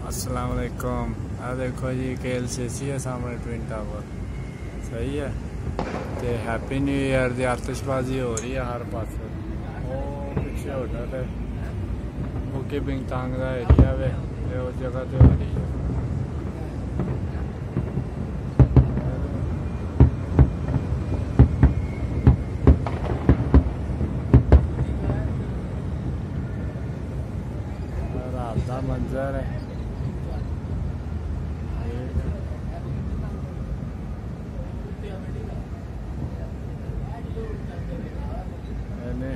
अस्सलाम वालेकुम। आ देखो जी KLCC है सामने ट्विन टावर, सही है। तो हैप्पी न्यू ईयर की आतशबाजी हो रही है हर पास। वो पिछले होटल है मोके बिंगतांग का एरिया वे, उस जगह तो हो रही है। रात का मंजर है।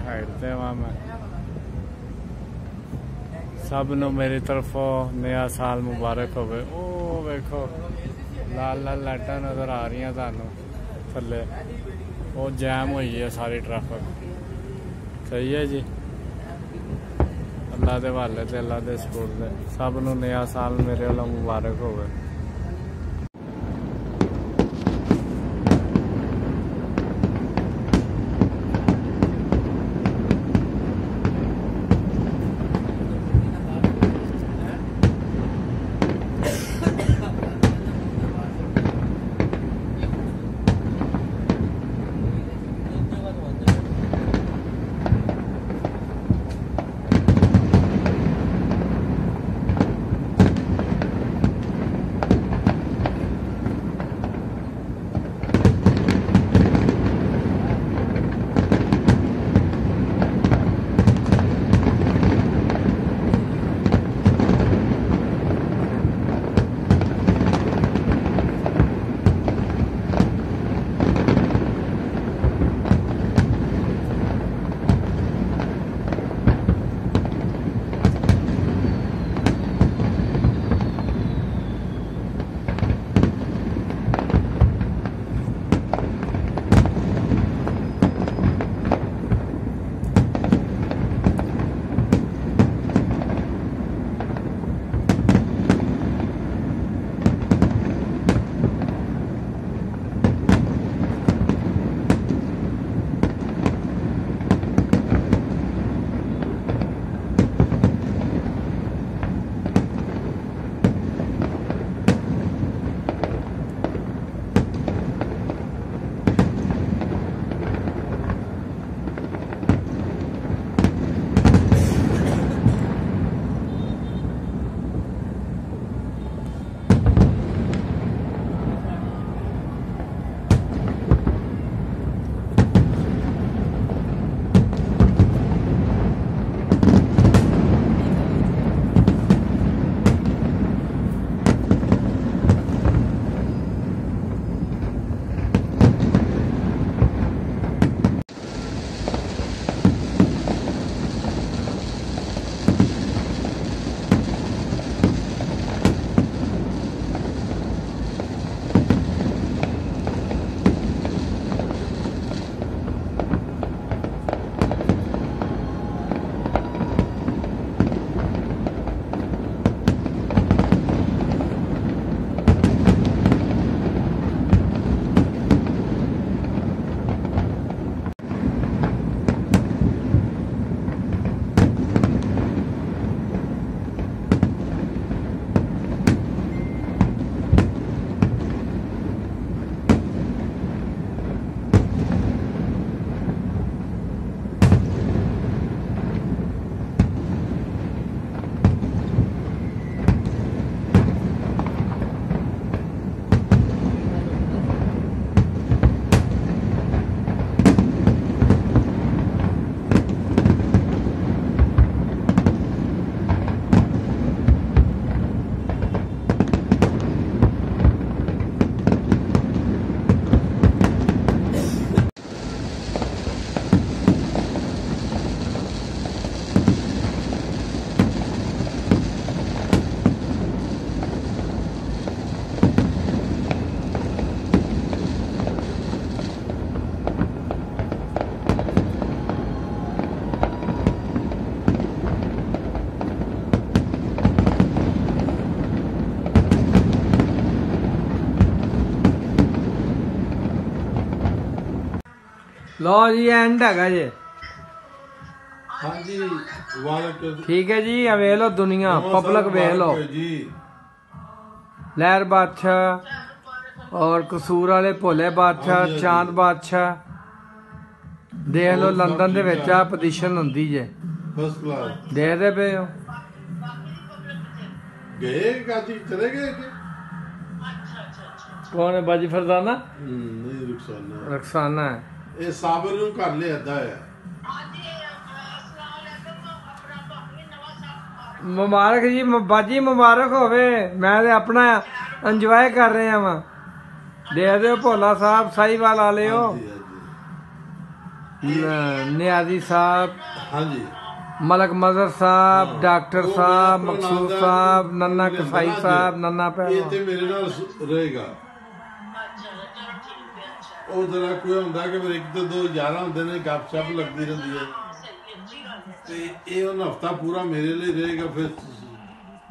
हाइट वहाँ मैं सब नो मेरी तरफों नया साल मुबारक हो। ओ वेखो लाल लाल लाइटां नज़र आ रही हैं थानू थले, वो जैम हुई है सारी ट्रैफिक। सही है जी। अल्लाह के हवाले से, अल्लाह के स्कूल से सब नो नया साल मेरे वाला मुबारक हो। लो जी एंड है जी। हाँ जी, ठीक है जी, वे लो दुनिया पब्लिक वे लो जी। लहर बादशाह और कसूर वाले भोले बादशाह चांद बादशाह देख लो लंदन दे विच आ पोजीशन हुंदी जे फर्स्ट क्लास देखदे पे हो गए काजी चले गए कौन है बाजी फरजाना नहीं रुखसाना रखसाना है ये साबर नूं घर लिआंदा है मुबारक जी बाजी मुबारक होवे मैं ते अपना इंजॉय कर रहा वा दे दो भोला साहब साहिवाल वाले हो नियाजी साहब हाँ जी मलक मजर साहब डॉक्टर साहब मकसूद साहब नन्ना कसाई साहब नन्ना ਇਹ ਤੇ ਮੇਰੇ ਨਾਲ ਰਹੇਗਾ ਉਹ ਜਰਾ ਕੋਈ ਹੁੰਦਾ ਕਿ ਮੇਰੇ ਇੱਕ ਤੋਂ ਦੋ ਯਾਰਾਂ ਹੁੰਦੇ ਨੇ ਗੱਪਸ਼ਪ ਲੱਗਦੀ ਰਹਿੰਦੀ ਹੈ ਤੇ ਇਹ ਉਹ ਹਫਤਾ ਪੂਰਾ ਮੇਰੇ ਲਈ ਰਹੇਗਾ ਫਿਰ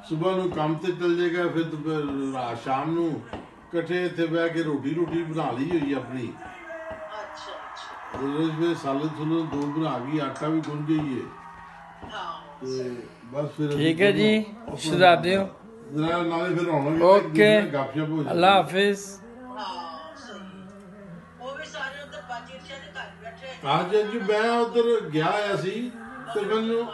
ਸਵੇਰ ਨੂੰ ਕੰਮ ਤੇ ਚਲ ਜਾਏਗਾ ਫਿਰ ਰਾਤ ਸ਼ਾਮ ਨੂੰ ਇਕੱਠੇ ਇੱਥੇ ਬਹਿ ਕੇ ਰੋਟੀ ਬਣਾ ਲਈ ਹੋਈ ਆਪਣੀ ਰੋਜ਼ ਵਿੱਚ ਸਾਲਨ ਸੁਲਨ ਦੋ ਬਣਾ ਗਈ ਆਟਾ ਵੀ ਗੁੰਨ ਗਈ ਹੈ ਤੇ ਬਸ ਫਿਰ ठीक है जी शहजादे हो ਨਾਲੇ ਫਿਰ ਆਉਣਗੇ ओके ਗੱਪਸ਼ਪ ਹੋ ਜਾਏ अल्लाह हाफिज ਅੱਜ ਜੀ ਮੈਂ ਉਧਰ ਗਿਆ ਆ ਸੀ ਤੇ ਮੈਨੂੰ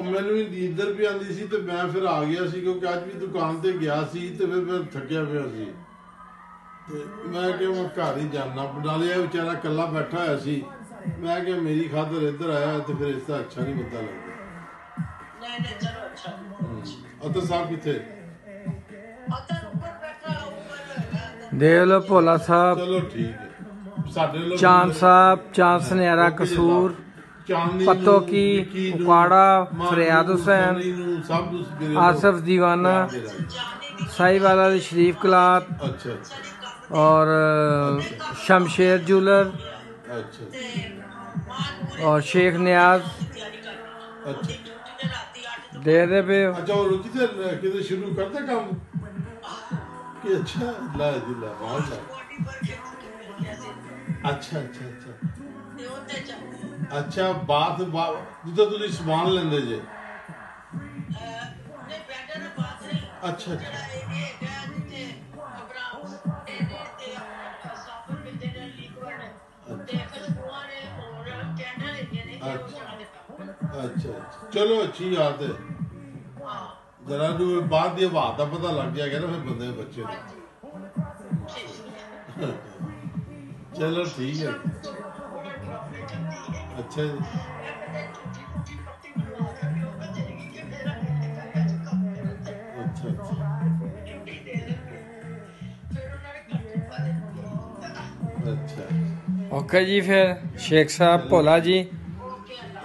ਮੈਨੂੰ ਵੀ ਨੀਂਦਰ ਵੀ ਆਉਂਦੀ ਸੀ ਤੇ ਮੈਂ ਫਿਰ ਆ ਗਿਆ ਸੀ ਕਿਉਂਕਿ ਅੱਜ ਵੀ ਦੁਕਾਨ ਤੇ ਗਿਆ ਸੀ ਤੇ ਫਿਰ ਮੈਂ ਥੱਕਿਆ ਪਿਆ ਸੀ ਤੇ ਮੈਂ ਕਿਹਾ ਮੈਂ ਘਰ ਹੀ ਜਾਣਾ ਨਾਲੇ ਇਹ ਵਿਚਾਰਾ ਇਕੱਲਾ ਬੈਠਾ ਹੋਇਆ ਸੀ ਮੈਂ ਕਿਹਾ ਮੇਰੀ ਖਾਤਰ ਇੱਧਰ ਆਇਆ ਤੇ ਫਿਰ ਇਸ ਦਾ ਅੱਛਾ ਨਹੀਂ ਪਤਾ ਲੱਗਦਾ ਨਹੀਂ ਚਲੋ ਅੱਛਾ ਅਤਰ ਸਾਹਿਬ ਕਿੱਥੇ देख लो भोला साहब चलो ठीक है साडे लोग चांद साहब चांद सनेरा कसूर पत्तों की उकाड़ा फरियाद हुसैन आसफ दीवाना साहिवाल अली शरीफ कलात और शमशेर जूलर और शेख नियाज दे दे पे अच्छा और किधर शुरू करते काम कि अच्छा ला जी ला बहुत अच्छा अच्छा अच्छा अच्छा बात जिद्दां तुसीं समान लेंदे जे अच्छा अच्छा चलो अच्छी बात है जरा बाहर दी हवा का पता लग जाएगा ना फिर बंदे बच्चे चलो ठीक है अच्छा जी अच्छा ओके जी फिर शेख साहब भोला जी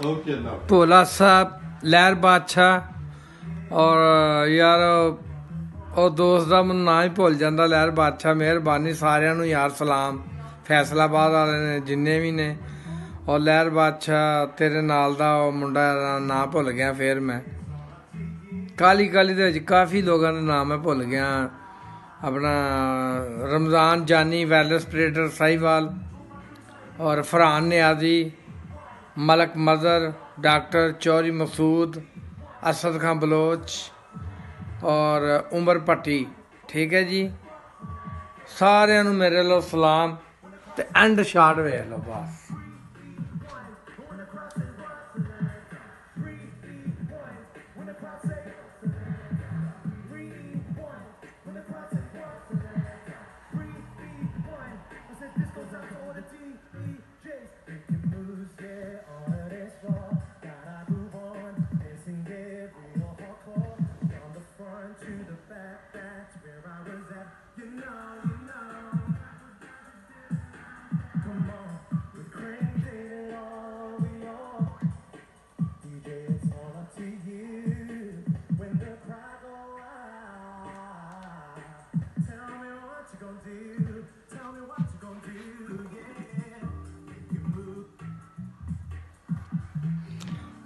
ओके भोला साहब लहर बादशाह और यार ਉਹ ਦੋਸਤ ਦਾ ਮੈਨੂੰ ਨਾਂ ਹੀ ਭੁੱਲ ਜਾਂਦਾ ਲਹਿਰ ਬਾਦਸ਼ਾਹ ਮਿਹਰਬਾਨੀ ਸਾਰਿਆਂ ਨੂੰ ਯਾਰ ਸਲਾਮ ਫੈਸਲਾਬਾਦ ਵਾਲੇ ਨੇ ਜਿੰਨੇ ਵੀ ਨੇ ਔਰ ਲਹਿਰ ਬਾਦਸ਼ਾਹ ਤੇਰੇ ਨਾਲ ਦਾ ਉਹ ਮੁੰਡਾ ਦਾ ਨਾਂ ਭੁੱਲ ਗਿਆ ਫਿਰ ਮੈਂ ਕਾਲੀ ਦੇ ਵਿੱਚ ਕਾਫੀ ਲੋਕਾਂ ਦੇ ਨਾਮ ਮੈਂ ਭੁੱਲ ਗਿਆ ਆਪਣਾ ਰਮਜ਼ਾਨ ਜਾਨੀ ਵੈਲਸ ਪਰੇਡਰ ਸਾਹੀਵਾਲ और फरहान नियाजी मलक मज़र डॉक्टर चौधरी मसूद असद खां बलोच और उमर भट्टी ठीक है जी सारिਆਂ ਨੂੰ मेरे लो सलाम ते एंड शाट वेख लो बस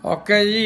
ओके जी